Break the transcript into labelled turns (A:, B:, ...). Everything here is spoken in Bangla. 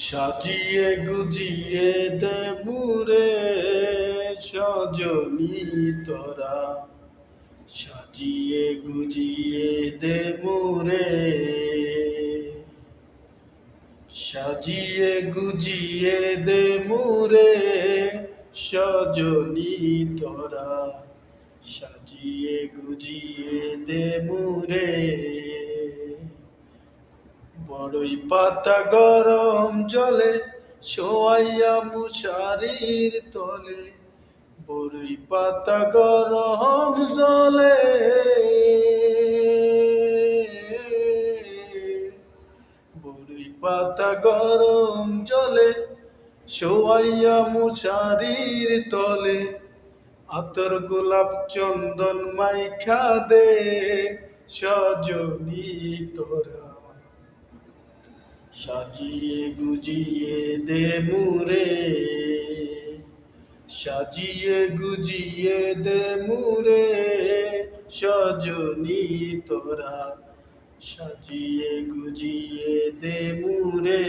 A: সাজিয়ে গুজিয়ে দে মুরে সজনী তোরা, সাজিয়ে গুজিয়ে দে মুরে, সাজিয়ে গুজিয়ে দে মুরে সজনী তোরা, সাজিয়ে গুজিয়ে দে মুরে। বড়ই পাতা গরম জলে শোয়াইয়া মশারির তলে, বড়ই পাতা গরম জলে, বড়ই পাতা গরম জলে শোয়াইয়া মশারির তলে, আতর গোলাপ চন্দন মাইখা দে সজনী তোরা, সাজিয়ে গুজিয়ে দে মুরে, সাজিয়ে গুজিয়ে দে মুরে সজনী তোরা, সাজিয়ে গুজিয়ে দে মুরে।